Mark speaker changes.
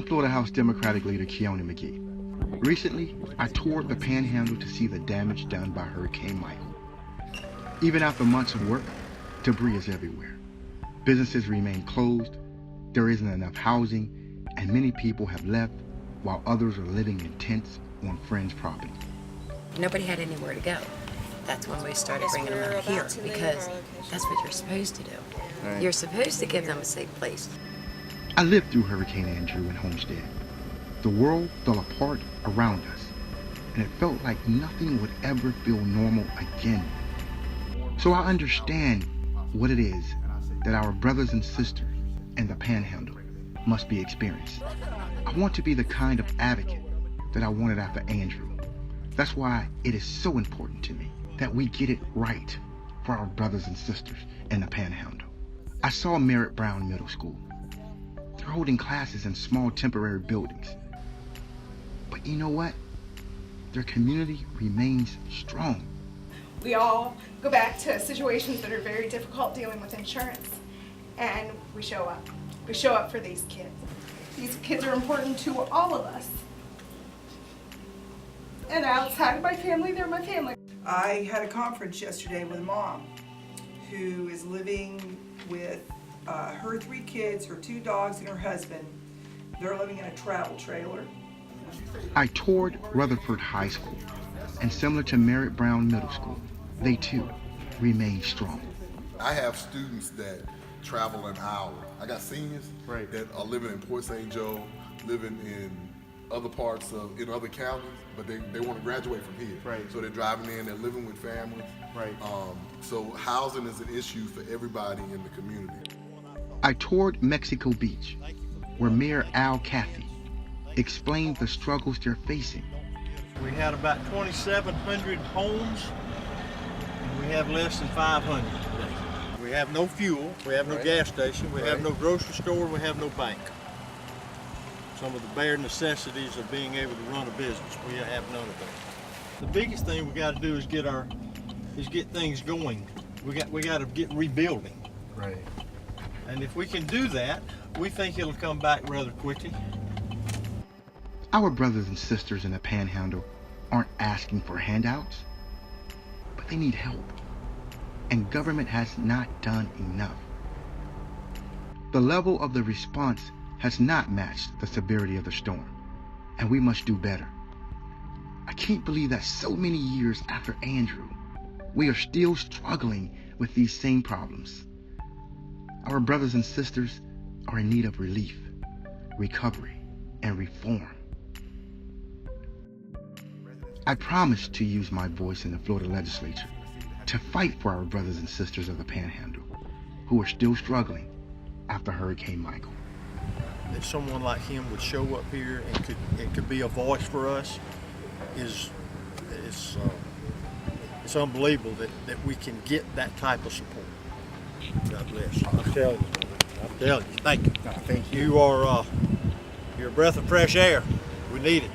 Speaker 1: I'm Florida House Democratic leader Keone McGee. Recently, I toured the Panhandle to see the damage done by Hurricane Michael. Even after months of work, debris is everywhere. Businesses remain closed, there isn't enough housing, and many people have left while others are living in tents on friends' property.
Speaker 2: Nobody had anywhere to go. That's when we started bringing them out here, because that's what you're supposed to do.
Speaker 3: Right.
Speaker 2: You're supposed to give them a safe place.
Speaker 1: I lived through Hurricane Andrew in Homestead. The world fell apart around us, and it felt like nothing would ever feel normal again. So I understand what it is that our brothers and sisters in the Panhandle must be experiencing. I want to be the kind of advocate that I wanted after Andrew. That's why it is so important to me that we get it right for our brothers and sisters in the Panhandle. I saw Merritt Brown Middle School. They're holding classes in small temporary buildings. But you know what? Their community remains strong.
Speaker 4: We all go back to situations that are very difficult dealing with insurance, and we show up. We show up for these kids. These kids are important to all of us. And outside of my family, they're my family.
Speaker 5: I had a conference yesterday with a mom who is living with her 3 kids, her 2 dogs, and her husband. They're living in a travel trailer.
Speaker 1: I toured Rutherford High School, and similar to Merritt Brown Middle School, they too remain strong.
Speaker 6: I have students that travel an hour. I got seniors that are living in Port St. Joe, living in other parts of, in other counties, but they want to graduate from here. So they're driving in, they're living with families. So housing is an issue for everybody in the community.
Speaker 1: I toured Mexico Beach, where Mayor Al Cathy explained the struggles they're facing.
Speaker 7: We had about 2,700 homes, and we have less than 500 today. We have no fuel, we have no gas station, we have no grocery store, we have no bank. Some of the bare necessities of being able to run a business, we have none of that. The biggest thing we got to do is get things going. We got to get rebuilding. And if we can do that, we think it'll come back rather quickly.
Speaker 1: Our brothers and sisters in the Panhandle aren't asking for handouts, but they need help. And government has not done enough. The level of the response has not matched the severity of the storm, and we must do better. I can't believe that so many years after Andrew, we are still struggling with these same problems. Our brothers and sisters are in need of relief, recovery, and reform. I promise to use my voice in the Florida legislature to fight for our brothers and sisters of the Panhandle who are still struggling after Hurricane Michael.
Speaker 7: That someone like him would show up here and could be a voice for us it's unbelievable that we can get that type of support. God bless you. I'm telling you. Thank you.
Speaker 3: Thank you.
Speaker 7: You're a breath of fresh air. We need it.